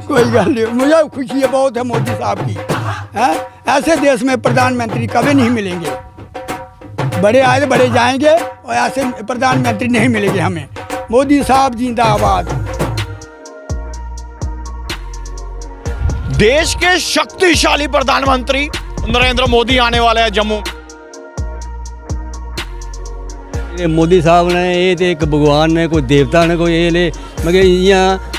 कोई गल नहीं, मुझे खुशी है बहुत है मोदी साहब की है। ऐसे देश में प्रधानमंत्री कभी नहीं मिलेंगे, बड़े आए तो बड़े जाएंगे और ऐसे प्रधानमंत्री नहीं मिलेंगे हमें। मोदी साहब जिंदाबाद। देश के शक्तिशाली प्रधानमंत्री नरेंद्र मोदी आने वाले हैं जम्मू। मोदी साहब ने ये तो एक भगवान ने कोई देवता ने कोई ये ले मगर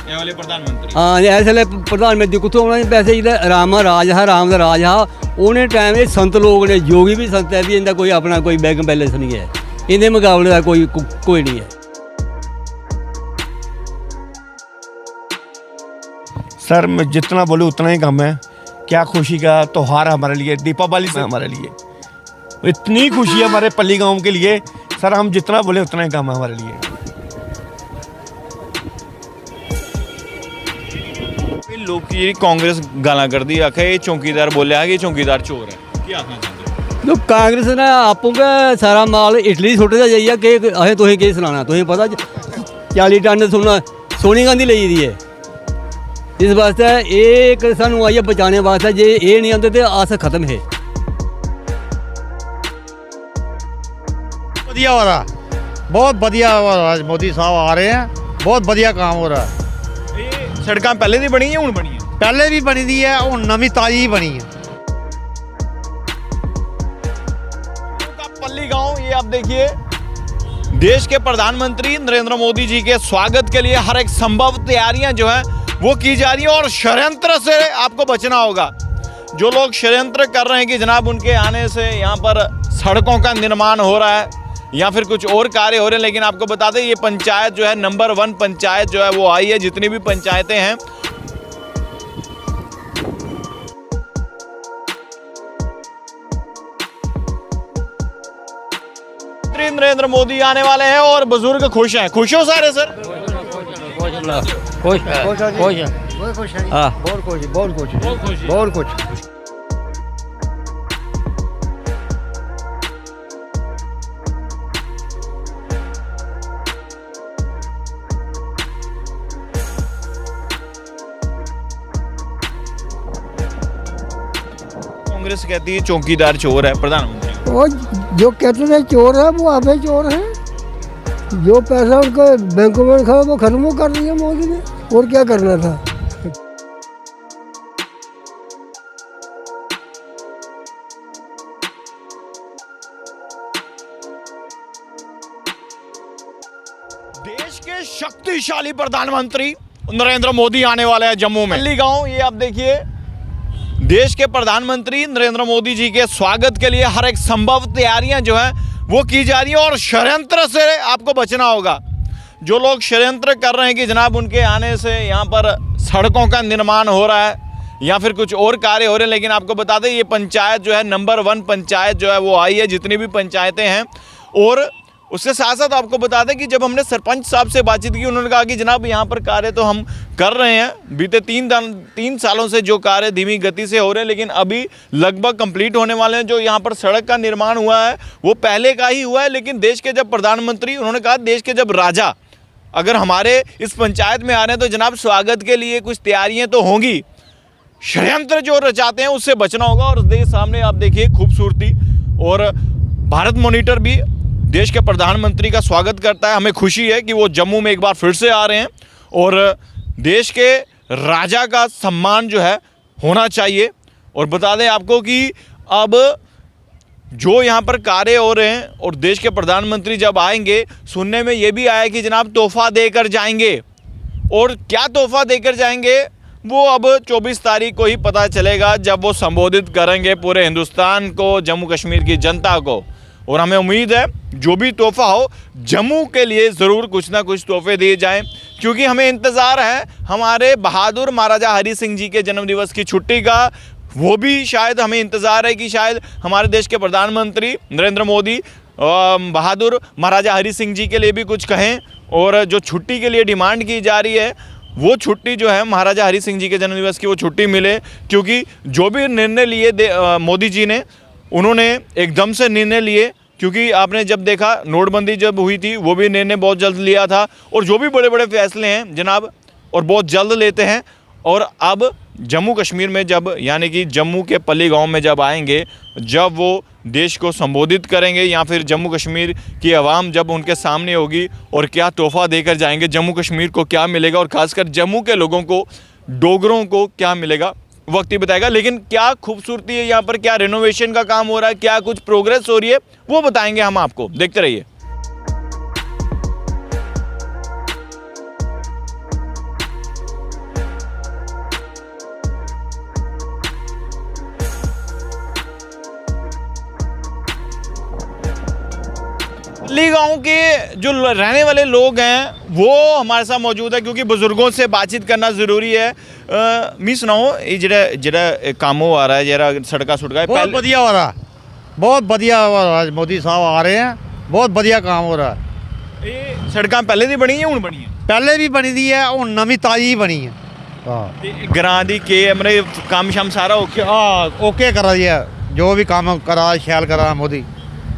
वाले प्रधानमंत्री हाँ ऐसे प्रधानमंत्री कुछ वैसे रामा राज है, राम का राज है। उन्हें टाइम ये संत लोग ने, योगी भी संत है भी, इनका कोई अपना कोई बैंक बैलेंस नहीं है, इन्हें मुकाबले का कोई नहीं है। सर मैं जितना बोलूँ उतना ही कम है। क्या खुशी का त्यौहार हमारे लिए, दीपावली से हमारे लिए इतनी खुशी है हमारे पल्ली गांव के लिए। सर हम जितना बोले उतना ही कम है हमारे लिए। लोग की कांग्रेस गाला कर दी, आखे ये चौकीदार बोलिया कि चौकीदार चोर है। क्या आखना चाहते तो कांग्रेस ने आपू का सारा माल इटली सुट दिया जाइए कि असें तुसें केह् सनाना, तुसें पता 40 टन सोनी गांधी ली दी है। इस वास्ते एक सानू आइए बचाने वास्ते, जे ये नहीं आते तो अस खत्म है। बढ़िया हो रहा, बहुत बढ़िया हो रहा। मोदी साहब आ रहे हैं, बहुत बढ़िया काम हो रहा है। सड़कां पहले दी बनी है हुण बनी है? पहले भी बनी दी है और नवी ताजी बनी है। पल्ली गांव, ये आप देखिए, देश के प्रधानमंत्री नरेंद्र मोदी जी के स्वागत के लिए हर एक संभव तैयारियां जो है वो की जा रही है और षड्यंत्र से आपको बचना होगा। जो लोग षड्यंत्र कर रहे हैं कि जनाब उनके आने से यहाँ पर सड़कों का निर्माण हो रहा है या फिर कुछ और कार्य हो रहे हैं, लेकिन आपको बता दें ये पंचायत जो है नंबर 1 पंचायत जो है वो आई है। जितनी भी पंचायतें हैं नरेंद्र मोदी आने वाले हैं और बुजुर्ग खुश हैं। खुश हो सारे सर? बहुत कुछ। कांग्रेस कहती है चौकीदार चोर है प्रधानमंत्री। और जो कहते थे चोर है वो अभी चोर है। जो पैसा उनको बैंकों में रखा वो खत्म कर दिया मोदी ने, और क्या करना था। देश के शक्तिशाली प्रधानमंत्री नरेंद्र मोदी आने वाले हैं जम्मू में। पल्ली गांव, ये आप देखिए, देश के प्रधानमंत्री नरेंद्र मोदी जी के स्वागत के लिए हर एक संभव तैयारियां जो है वो की जा रही है और षड्यंत्र से आपको बचना होगा। जो लोग षड्यंत्र कर रहे हैं कि जनाब उनके आने से यहाँ पर सड़कों का निर्माण हो रहा है या फिर कुछ और कार्य हो रहे हैं, लेकिन आपको बता दें ये पंचायत जो है नंबर 1 पंचायत जो है वो आई है। जितनी भी पंचायतें हैं, और उसके साथ साथ आपको बता दें कि जब हमने सरपंच साहब से बातचीत की, उन्होंने कहा कि जनाब यहाँ पर कार्य तो हम कर रहे हैं, बीते 3 सालों से जो कार्य धीमी गति से हो रहे हैं, लेकिन अभी लगभग कंप्लीट होने वाले हैं। जो यहाँ पर सड़क का निर्माण हुआ है वो पहले का ही हुआ है, लेकिन देश के जब प्रधानमंत्री, उन्होंने कहा देश के जब राजा अगर हमारे इस पंचायत में आ रहे हैं तो जनाब स्वागत के लिए कुछ तैयारियाँ तो होंगी। षड्यंत्र जो रचाते हैं उससे बचना होगा। और देश सामने आप देखिए खूबसूरती, और भारत मॉनिटर भी देश के प्रधानमंत्री का स्वागत करता है। हमें खुशी है कि वो जम्मू में एक बार फिर से आ रहे हैं और देश के राजा का सम्मान जो है होना चाहिए। और बता दें आपको कि अब जो यहाँ पर कार्य हो रहे हैं और देश के प्रधानमंत्री जब आएंगे, सुनने में ये भी आया कि जनाब तोहफा देकर जाएंगे। और क्या तोहफा देकर जाएंगे वो अब 24 तारीख को ही पता चलेगा, जब वो संबोधित करेंगे पूरे हिंदुस्तान को, जम्मू कश्मीर की जनता को। और हमें उम्मीद है जो भी तोहफा हो जम्मू के लिए ज़रूर कुछ ना कुछ तोहफे दिए जाएं, क्योंकि हमें इंतज़ार है हमारे बहादुर महाराजा हरि सिंह जी के जन्मदिवस की छुट्टी का। वो भी शायद हमें इंतज़ार है कि शायद हमारे देश के प्रधानमंत्री नरेंद्र मोदी बहादुर महाराजा हरि सिंह जी के लिए भी कुछ कहें। और जो छुट्टी के लिए डिमांड की जा रही है वो छुट्टी जो है महाराजा हरि सिंह जी के जन्मदिवस की वो छुट्टी मिले, क्योंकि जो भी निर्णय लिए मोदी जी ने, उन्होंने एकदम से निर्णय लिए। क्योंकि आपने जब देखा नोटबंदी जब हुई थी वो भी निर्णय बहुत जल्द लिया था, और जो भी बड़े बड़े फैसले हैं जनाब और बहुत जल्द लेते हैं। और अब जम्मू कश्मीर में जब यानी कि जम्मू के पल्ली गांव में जब आएंगे, जब वो देश को संबोधित करेंगे या फिर जम्मू कश्मीर की आवाम जब उनके सामने होगी और क्या तोहफ़ा देकर जाएंगे, जम्मू कश्मीर को क्या मिलेगा और ख़ासकर जम्मू के लोगों को, डोगरों को क्या मिलेगा, वक्त ही बताएगा। लेकिन क्या खूबसूरती है यहाँ पर, क्या रिनोवेशन का काम हो रहा है, क्या कुछ प्रोग्रेस हो रही है, वो बताएंगे हम आपको। देखते रहिए। पल्ली गांव के जो रहने वाले लोग हैं वो हमारे साथ मौजूद है, क्योंकि बुजुर्गों से बातचीत करना ज़रूरी है। मी सुनाओ, ये ਜਿਹੜਾ ਕੰਮ हो आ रहा है, जरा सड़का सुड़का बहुत बढ़िया हो रहा, बहुत बढ़िया हो रहा है। मोदी साहब आ रहे हैं, बहुत बढ़िया काम हो रहा है। ये सड़क पहले दी बनी है हूँ बनी है? पहले भी बनी दी है, हूँ नवी ताजी बनी है। हाँ ग्रां दी के मतलब काम शाम सारा ओके? हाँ ओके करा दिया, जो भी काम करा शैल करा मोदी।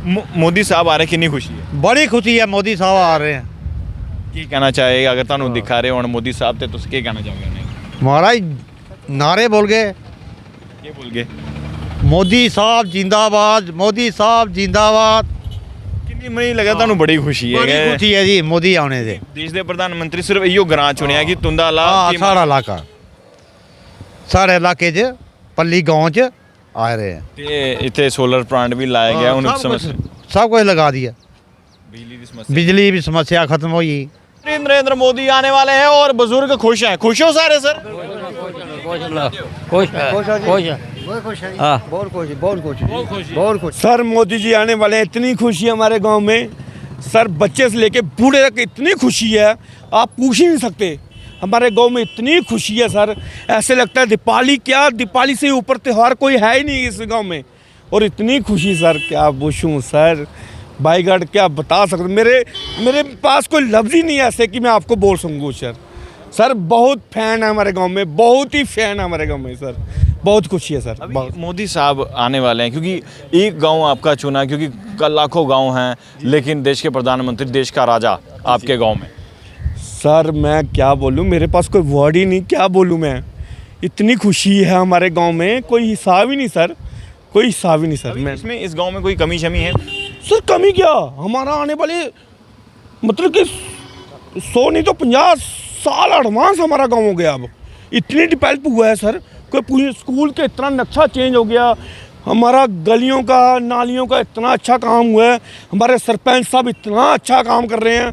मोदी साहब आ रहे, कितनी खुशी है? बड़ी खुशी है, मोदी साहब आ रहे हैं। की कहना चाहेगा अगर तुहानू दिखा रहे हो मोदी साहब ते तुम क्या कहना चाहोगे? महाराज नारे बोल गए, ये बोल गए मोदी साहब जिंदाबाद, मोदी साहब जिंदाबाद। कितनी मनी लगा तुहानू बड़ी खुशी बड़ी है? खुशी है जी मोदी आने से। देश के प्रधानमंत्री सिर्फ इो ग्रां चुनिया कि तुंदाला हाँ सारा इलाका, सारे इलाके च पल्ली गांव च आ रहे हैं। ते इतने सोलर प्लांट भी लाया गया, उन समस्या सब कुछ लगा दिया, बिजली की समस्या, बिजली भी समस्या खत्म हुई। नरेंद्र मोदी आने वाले हैं और बुजुर्ग खुश हैं। खुश हो सारे सर? सर मोदी जी आने वाले हैं, इतनी खुशी है हमारे गांव में सर, बच्चे से लेके बूढ़े तक इतनी खुशी है आप पूछ ही नहीं सकते। हमारे गांव में इतनी खुशी है सर, ऐसे लगता है दीपावली, क्या दीपावली से ऊपर त्यौहार कोई है ही नहीं इस गांव में। और इतनी खुशी सर क्या पूछूं सर, बाई गॉड क्या बता सकते, मेरे पास कोई लफ्ज़ ही नहीं है ऐसे कि मैं आपको बोल सकूँ सर। सर बहुत फैन है हमारे गांव में, बहुत ही फैन है हमारे गांव में सर, बहुत खुशी है सर। बहुत मोदी साहब आने वाले हैं, क्योंकि एक गांव आपका चुना, क्योंकि कल लाखों गांव हैं, लेकिन देश के प्रधानमंत्री, देश का राजा आपके गांव में। सर मैं क्या बोलूँ, मेरे पास कोई वर्ड ही नहीं, क्या बोलूँ मैं, इतनी खुशी है हमारे गांव में कोई हिसाब ही नहीं सर, कोई हिसाब ही नहीं सर। मैं इसमें इस गांव में कोई कमी शमी है? सर कमी क्या, हमारा आने वाले मतलब कि 100 नहीं तो 50 साल एडवांस हमारा गांव हो गया। अब इतनी डेवलप हुआ है सर, कोई पूरी स्कूल के इतना नक्शा चेंज हो गया, हमारा गलियों का नालियों का इतना अच्छा काम हुआ है, हमारे सरपंच साहब इतना अच्छा काम कर रहे हैं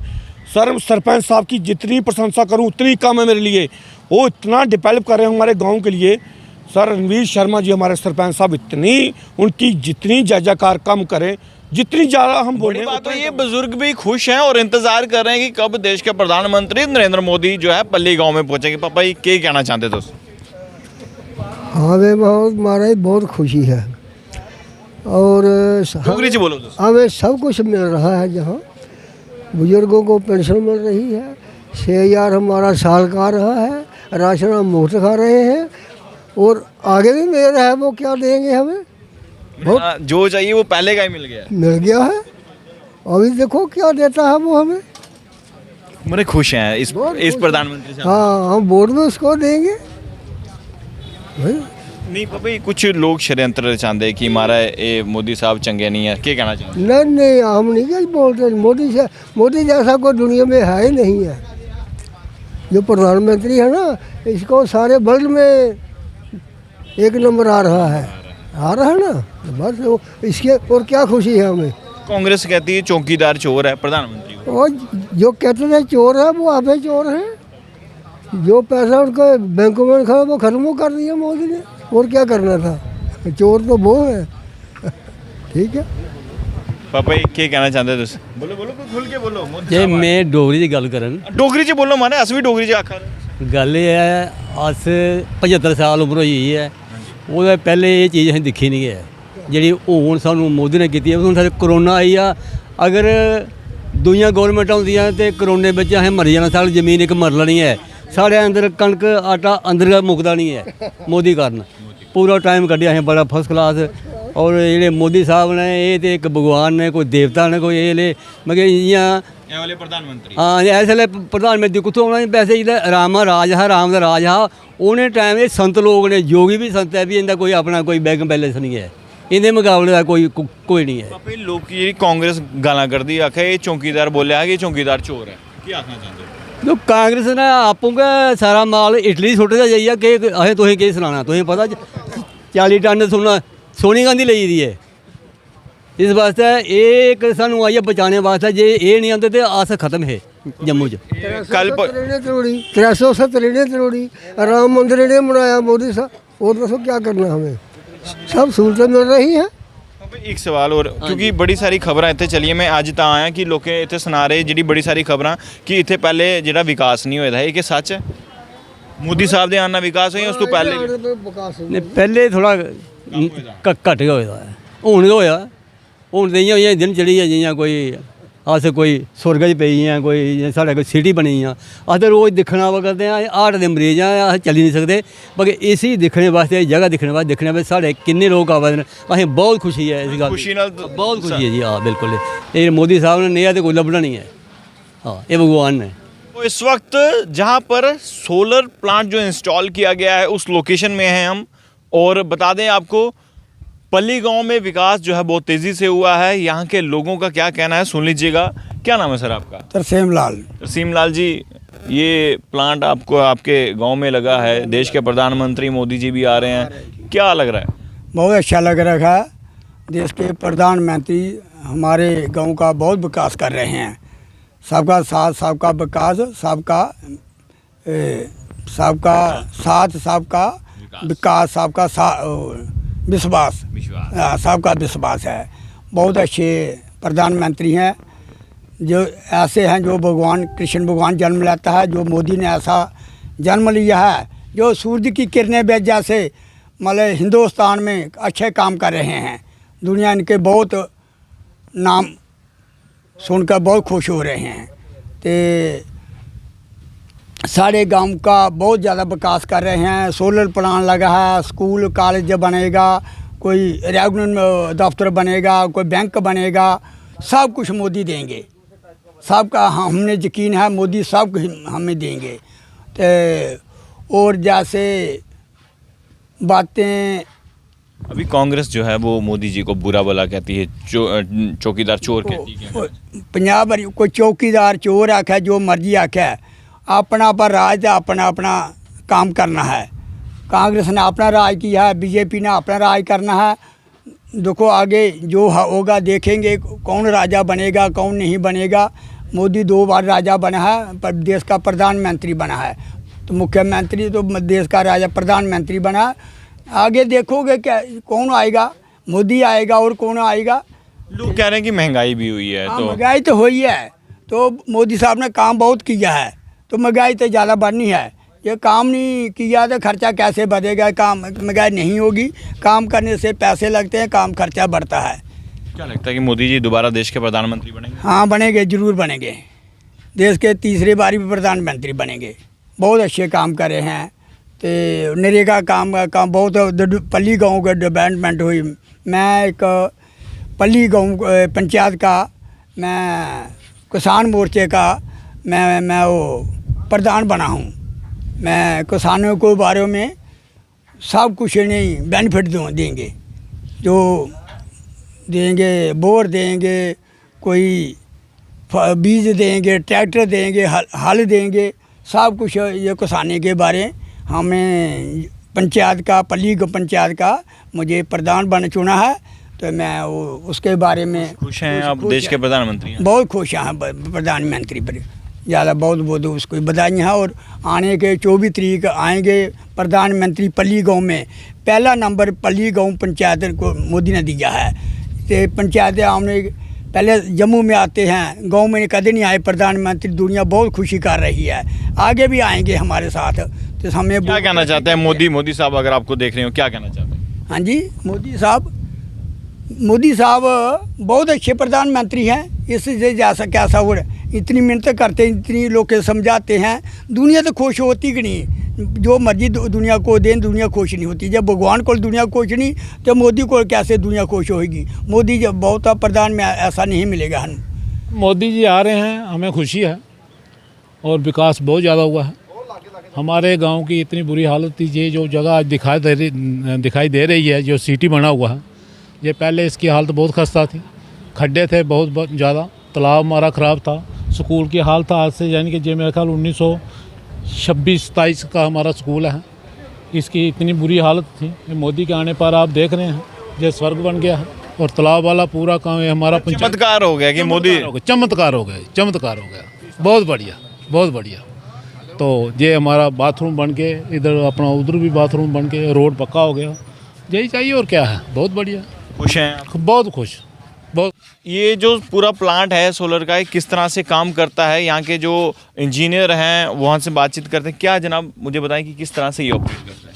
सर। सरपंच साहब की जितनी प्रशंसा करूं उतनी कम है मेरे लिए, वो इतना डेवलप कर रहे हैं हमारे गाँव के लिए सर। रणवीर शर्मा जी हमारे सरपंच साहब, इतनी उनकी जितनी जयकार कम करें, जितनी ज़्यादा हम बोले। बात तो ये बुजुर्ग भी खुश हैं और इंतजार कर रहे हैं कि कब देश के प्रधानमंत्री नरेंद्र मोदी जो है पल्ली गांव में पहुंचेंगे। पापा ये क्या कहना चाहते थे? हमें बहुत महाराज बहुत खुशी है और डोगरी जी बोलो। हमें सब कुछ मिल रहा है, जहाँ बुजुर्गों को पेंशन मिल रही है, 6,000 हमारा साल का रहा है, राशन हम मुफ्त खा रहे हैं और आगे भी मिल रहा है। वो क्या देंगे हमें, जो चाहिए वो पहले का ही मिल गया है, अभी देखो क्या देता है वो हमें। मेरे खुश हैं इस प्रधानमंत्री से। हाँ हम वोट में उसको देंगे भाई। नहीं पापा, ये कुछ लोग षड्यंत्र चाहते हैं कि हमारा ये मोदी साहब चंगे नहीं है, क्या कहना चाहते? नहीं हम नहीं क्या बोलते, मोदी जैसा कोई दुनिया में है ही नहीं है। जो प्रधानमंत्री है ना, इसको सारे वर्ल्ड में एक नंबर आ रहा है ना, बस वो इसके और क्या खुशी है हमें। कांग्रेस कहती है चौकीदार चोर है प्रधानमंत्री को। और जो कहते थे चोर है वो अभी चोर है, जो पैसा उनके बैंकों में खड़ा वो खत्म कर दिया मोदी ने, और क्या करना था, चोर तो वो है। ठीक है पापा जी क्या कहना चाहते तुस? बोलो बोलो खुल के बोलो। जे मैं डोगरी दी गल करन, डोगरी च बोलो, माने अस भी डोगरी च आखा गल एह् है अस 75 साल उम्र होई है, ਉਹਦੇ ਪਹਿਲੇ ਇਹ ਚੀਜ਼ ਅਸੀਂ ਦੇਖੀ ਨਹੀਂ ਹੈ ਜਿਹੜੀ ਹੁਣ ਸਾਨੂੰ ਮੋਦੀ ਨੇ ਕੀਤੀ ਹੈ। ਹੁਣ ਸਾਡੇ ਕਰੋਨਾ ਆਈ ਆ, ਅਗਰ ਦੁਨੀਆ ਗੌਰਮੈਂਟ ਆਉਂਦੀਆਂ ਤੇ ਕਰੋਨੇ ਵਿੱਚ ਅਸੀਂ ਮਰ ਜਾਣਾ, ਸਾਡੀ ਜ਼ਮੀਨ ਇੱਕ ਮਰਲਾ ਨਹੀਂ ਹੈ, ਸਾਡੇ ਅੰਦਰ ਕਣਕ ਆਟਾ ਅੰਦਰ ਮੁੱਕਦਾ ਨਹੀਂ ਹੈ। ਮੋਦੀ ਕਾਰਨ ਪੂਰਾ ਟਾਈਮ ਕੱਢਿਆ ਅਸੀਂ ਬੜਾ ਫਸਟ ਕਲਾਸ। ਔਰ ਜਿਹੜੇ ਮੋਦੀ ਸਾਹਿਬ ਨੇ ਇਹ ਤੇ ਇੱਕ ਭਗਵਾਨ ਨੇ, ਕੋਈ ਦੇਵਤਾ ਨੇ, ਕੋਈ ਇਹ ਲੈ ਮगर इ'यां ਇਹ ਵਾਲੇ ਪ੍ਰਧਾਨ ਮੰਤਰੀ ਹਾਂ ਇਸ ਵੇਲੇ ਪ੍ਰਧਾਨ ਮੰਤਰੀ ਕਿੱਥੋਂ ਆਉਣਾ ਜੀ ਪੈਸੇ? ਜਿਹੜਾ ਰਾਮਾ ਰਾਜ ਹੈ, ਰਾਮ ਦਾ ਰਾਜ ਆ, ਉਹਨੇ ਟਾਈਮ ਇਹ ਸੰਤ ਲੋਕ ਨੇ, ਜੋਗੀ ਵੀ ਸੰਤ ਹੈ ਵੀ, ਇਹਦਾ ਕੋਈ ਆਪਣਾ ਕੋਈ ਬੈਂਕ ਬੈਲੈਂਸ ਨਹੀਂ ਹੈ, ਇਹਦੇ ਮੁਕਾਬਲੇ ਦਾ ਕੋਈ ਨਹੀਂ ਹੈ। ਪਾਪਾ ਲੋਕ ਜਿਹੜੀ ਕਾਂਗਰਸ ਗਾਲਾਂ ਕਰਦੀ ਆਖਿਆ ਇਹ ਚੌਂਕੀਦਾਰ ਬੋਲਿਆ ਕਿ ਚੌਂਕੀਦਾਰ ਚੋਰ ਹੈ, ਕੀ ਆਖਣਾ ਚਾਹੁੰਦੇ ਹੋ? ਜੋ ਕਾਂਗਰਸ ਨੇ ਆਪੂਗਾ ਸਾਰਾ ਮਾਲ ਇਟਲੀ ਸੁੱਟਦਾ ਜਾਈਆ ਕਿ ਅਸੀਂ ਤੁਸੀਂ ਕੀ ਸੁਣਾਉਣਾ? ਤੁਸੀਂ ਪਤਾ 40 ਟਨ ਸੋਨੀ ਗਾਂਧੀ ਲਈ ਦੀ ਹੈ। ਇਸ ਵਾਸਤੇ ਇਹ ਇੱਕ ਸਾਨੂੰ ਆਈਏ ਬਚਾने वास्ते, ਜੇ ਇਹ ਨਹੀਂ ਆਉਂਦੇ ਤੇ ਆਸ ਖਤਮ ਹੈ जम्मू च। कल 370 लेने तरोड़ी, राम मंदिर ने बनाया मोदी साहब, और दसो क्या करना हमें? सब सहूलतें मिल रही हैं। ਇੱਕ ਸਵਾਲ ਹੋਰ, ਕਿਉਂਕਿ ਬੜੀ ਸਾਰੀ ਖਬਰਾਂ ਇੱਥੇ ਚੱਲੀਆਂ, ਮੈਂ ਅੱਜ ਤਾਂ ਆਇਆ ਕਿ ਲੋਕੇ ਇੱਥੇ ਸੁਣਾ ਰਹੇ ਜਿਹੜੀ ਬੜੀ ਸਾਰੀ ਖਬਰਾਂ ਕਿ ਇੱਥੇ ਪਹਿਲੇ ਜਿਹੜਾ ਵਿਕਾਸ ਨਹੀਂ ਹੋਇਆ ਇਹ ਕਿ ਸੱਚ ਹੈ? ਮੋਦੀ ਸਾਹਿਬ ਦੇ ਆਉਣ ਨਾਲ ਵਿਕਾਸ ਹੋਇਆ, ਉਸ ਤੋਂ ਪਹਿਲੇ ਨਹੀਂ ਪਹਿਲੇ ਥੋੜਾ ਘੱਟ ਹੋਇਆ, ਹੁਣ ਹੋਇਆ, ਹੁਣ ਤਾਂ ਇਹੀਆਂ ਦਿਨ ਚੜੀ ਹੈ ਜਿਹੀਆਂ ਕੋਈ अस कोई सुरग च पई हैं, कोई साढ़े कोई सिटी बनी हैं, अस तो रोज़ दिक्खना वा करते हैं, हार्ट दे मरीज हैं, अस चली नहीं सकते, बाकी इसी दिक्खने वास्ते जगह दिक्खने वास्ते दिक्खने वास्ते साढ़े किन्ने लोग आवा दे, असें बहुत खुशी है इस गल खुशी नाल बहुत खुशी है जी। हाँ बिल्कुल, ये मोदी साहब ने नेहा तो कोई लभना नहीं है, हाँ ये भगवान ने। तो इस वक्त जहाँ पर सोलर प्लांट जो इंस्टॉल किया गया है उस लोकेशन में हैं हम, और बता दें आपको पल्ली गांव में विकास जो है बहुत तेज़ी से हुआ है। यहाँ के लोगों का क्या कहना है सुन लीजिएगा। क्या नाम है सर आपका? तरसेम लाल। तरसीम लाल जी, ये प्लांट आपको आपके गांव में लगा है, देश के प्रधानमंत्री मोदी जी भी आ रहे हैं, क्या लग रहा है? बहुत अच्छा लग रहा है। देश के प्रधानमंत्री हमारे गांव का बहुत विकास कर रहे हैं। सबका साथ, सबका विकास, सबका साथ, सबका विकास, सबका विश्वास, सबका विश्वास है। बहुत अच्छे प्रधानमंत्री हैं, जो ऐसे हैं जो भगवान कृष्ण भगवान जन्म लेता है, जो मोदी ने ऐसा जन्म लिया है, जो सूरज की किरणें बेच जैसे मतलब हिंदुस्तान में अच्छे काम कर रहे हैं। दुनिया इनके बहुत नाम सुनकर बहुत खुश हो रहे हैं। तो सारे गांव का बहुत ज़्यादा विकास कर रहे हैं। सोलर प्लांट लगा है, स्कूल कॉलेज बनेगा, कोई रेवन्यू दफ्तर बनेगा, कोई बैंक बनेगा, सब कुछ मोदी देंगे। सबका हमने यकीन है मोदी सब कुछ हमें देंगे। तो और जैसे बातें अभी कांग्रेस जो है वो मोदी जी को बुरा भला कहती है, चौकीदार चोर कहती है। पंजाब कोई चौकीदार चोर आखे, जो मर्जी आखे, अपना पर राज अपना अपना काम करना है। कांग्रेस ने अपना राज किया है, बीजेपी ने अपना राज करना है। देखो आगे जो होगा देखेंगे, कौन राजा बनेगा कौन नहीं बनेगा। मोदी 2 बार राजा बना है, पर देश का प्रधानमंत्री बना है, तो मुख्यमंत्री तो देश का राजा प्रधानमंत्री बना है। आगे देखोगे क्या कौन आएगा, मोदी आएगा और कौन आएगा। लोग कह रहे हैं कि महंगाई भी हुई है, तो महंगाई तो हुई है, तो मोदी साहब ने काम बहुत किया है, तो महंगाई तो ज़्यादा बढ़नी है। ये काम नहीं किया तो खर्चा कैसे बढ़ेगा? काम महंगाई नहीं होगी, काम करने से पैसे लगते हैं, काम खर्चा बढ़ता है। क्या लगता है कि मोदी जी दोबारा देश के प्रधानमंत्री बनेंगे? हाँ बनेंगे, ज़रूर बनेंगे। देश के तीसरी बारी भी प्रधानमंत्री बनेंगे। बहुत अच्छे काम कर रहे हैं। तो नरेगा काम बहुत पल्ली गाँव का डेवलपमेंट हुई। मैं एक पल्ली गाँव पंचायत का, मैं किसान मोर्चे का मैं वो प्रधान बना हूँ। मैं किसानों को बारे में सब कुछ नहीं बेनिफिट देंगे, जो देंगे, बोर देंगे, कोई बीज देंगे, ट्रैक्टर देंगे, हल देंगे, सब कुछ ये किसानी के बारे हमें पंचायत का, पल्ली पंचायत का मुझे प्रधान बन चुना है। तो मैं वो उसके बारे में खुश हैं आप? देश के प्रधानमंत्री हैं, बहुत खुश हैं प्रधानमंत्री पर, ज़्यादा बहुत उसको बधाई हैं। और आने के 24 तारीख आएंगे प्रधानमंत्री पल्ली गांव में। पहला नंबर पल्ली गांव पंचायत को मोदी ने दिया है। तो पंचायतें हमने पहले जम्मू में आते हैं, गांव में कदे नहीं आए प्रधानमंत्री। दुनिया बहुत खुशी कर रही है, आगे भी आएंगे हमारे साथ। तो हमें क्या कहना चाहते हैं मोदी साहब, अगर आपको देख रहे हो क्या कहना चाहते हैं? हाँ जी, मोदी साहब बहुत अच्छे प्रधानमंत्री हैं। इससे जैसा कैसा हो इतनी मेहनत करते हैं, इतनी लोग समझाते हैं, दुनिया तो खुश होती कि नहीं। जो मर्जी दुनिया को दें, दुनिया खुश नहीं होती। जब भगवान को दुनिया खुश नहीं, तो मोदी को कैसे दुनिया खुश होगी? मोदी जब बहुत प्रधान में ऐसा नहीं मिलेगा हम। मोदी जी आ रहे हैं, हमें खुशी है और विकास बहुत ज़्यादा हुआ है। हमारे गांव की इतनी बुरी हालत थी, ये जो जगह आज दिखाई दे रही है, जो सिटी बना हुआ है, ये पहले इसकी हालत बहुत खस्ता थी। खड्डे थे बहुत ज़्यादा, तालाब हमारा ख़राब था, स्कूल की हालत आज से यानी कि जो मेरे ख्याल 1926-27 का हमारा स्कूल है, इसकी इतनी बुरी हालत थी। मोदी के आने पर आप देख रहे हैं ये स्वर्ग बन गया है और तालाब वाला पूरा काम है हमारा। चमत्कार हो गया कि मोदी चमत्कार हो गया, बहुत बढ़िया। तो ये हमारा बाथरूम बन के, इधर अपना उधर भी बाथरूम बन के, रोड पक्का हो गया, यही चाहिए और क्या है। बहुत बढ़िया, खुश हैं आप? बहुत खुश, बहुत। ये जो पूरा प्लांट है सोलर का, ये किस तरह से काम करता है? यहाँ के जो इंजीनियर हैं वहाँ से बातचीत करते हैं क्या? जनाब मुझे बताएं कि किस तरह से ये ऑपरेट करता है।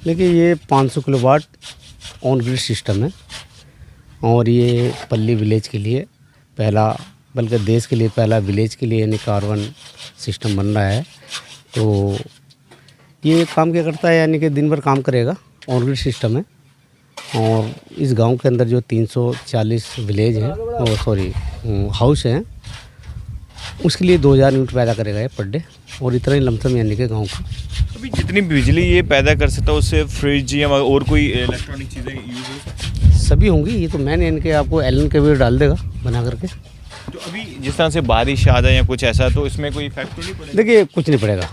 देखिए, ये 500 किलोवाट ऑन ग्रिड सिस्टम है और ये पल्ली विलेज के लिए पहला, बल्कि देश के लिए पहला विलेज के लिए यानी कार्बन सिस्टम बन रहा है। तो ये काम क्या करता है, यानी कि दिन भर काम करेगा, ऑन ग्रिड सिस्टम है। और इस गांव के अंदर जो 340 विलेज हैं, हाउस हैं, उसके लिए 2000 यूनिट पैदा करेगा ये पर डे, और इतना ही लमसम यानी कि गांव का। अभी जितनी बिजली ये पैदा कर सकता है उससे फ्रिज या और कोई इलेक्ट्रॉनिक चीज़ें यूज हो सभी होंगी। ये तो मैंने इनके आपको एलन के भी डाल देगा बना करके। तो अभी जिस तरह से बारिश आ जाए या कुछ ऐसा, तो इसमें कोई इफेक्ट तो नहीं पड़ेगा? देखिए, कुछ नहीं पड़ेगा,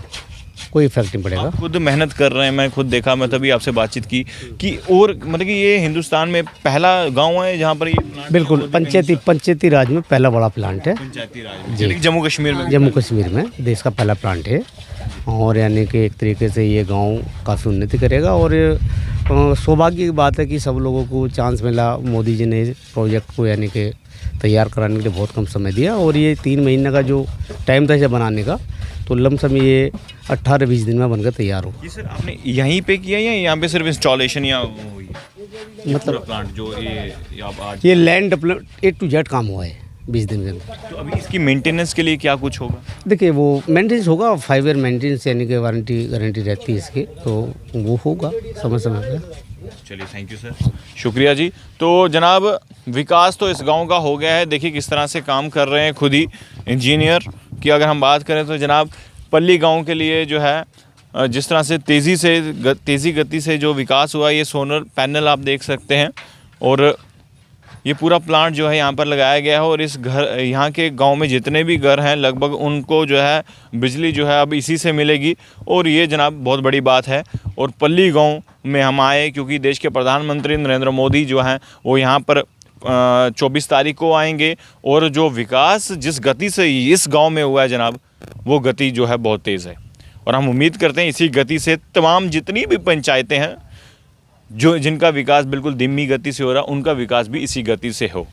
कोई इफेक्ट नहीं पड़ेगा। आप खुद मेहनत कर रहे हैं, मैं खुद देखा, मैं तभी आपसे बातचीत की कि और मतलब कि ये हिंदुस्तान में पहला गांव है जहां पर ये प्लांट बिल्कुल पंचायती राज में पहला बड़ा प्लांट है। पंचायती राज में, जम्मू कश्मीर में में देश का पहला प्लांट है। और यानी कि एक तरीके से ये गांव काफ़ी उन्नति करेगा। और सौभाग्य की बात है कि सब लोगों को चांस मिला, मोदी जी ने इस प्रोजेक्ट को यानी कि तैयार कराने के लिए बहुत कम समय दिया। और ये 3 महीने का जो टाइम था इसे बनाने का, तो लमसम ये 18-20 दिन में बनकर तैयार हो। ये सर आपने यहीं पे किया या यहाँ पे सिर्फ इंस्टॉलेशन या हुई? मतलब प्लांट जो ये आप आज ये land develop A to Z काम हुआ है 20 दिन के अंदर। तो अभी इसकी मेंटेनेंस के लिए क्या कुछ होगा? देखिए, वो मेंटेनेंस होगा, 5 ईयर मेंटेनेंस यानी कि गारंटी रहती है इसकी, तो वो होगा समय पर। चलिए, थैंक यू सर, शुक्रिया जी। तो जनाब, विकास तो इस गांव का हो गया है। देखिए किस तरह से काम कर रहे हैं खुद ही इंजीनियर की। अगर हम बात करें तो जनाब, पल्ली गांव के लिए जो है जिस तरह से तेज़ी गति से जो विकास हुआ, ये सोलर पैनल आप देख सकते हैं। और ये पूरा प्लांट जो है यहाँ पर लगाया गया है। और इस यहाँ के गांव में जितने भी घर हैं लगभग उनको जो है बिजली जो है अब इसी से मिलेगी। और ये जनाब बहुत बड़ी बात है। और पल्ली गांव में हम आए क्योंकि देश के प्रधानमंत्री नरेंद्र मोदी जो हैं वो यहाँ पर 24 तारीख को आएंगे। और जो विकास जिस गति से इस गांव में हुआ है जनाब, वो गति जो है बहुत तेज़ है। और हम उम्मीद करते हैं इसी गति से तमाम जितनी भी पंचायतें हैं जिनका विकास बिल्कुल धीमी गति से हो रहा, उनका विकास भी इसी गति से हो।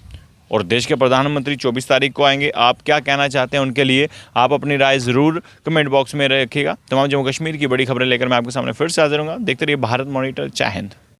और देश के प्रधानमंत्री 24 तारीख को आएंगे। आप क्या कहना चाहते हैं उनके लिए? आप अपनी राय ज़रूर कमेंट बॉक्स में रखिएगा। तमाम जम्मू कश्मीर की बड़ी खबरें लेकर मैं आपके सामने फिर से हाजिर हूँगा। देखते रहिए भारत मॉनिटर। जय हिंद।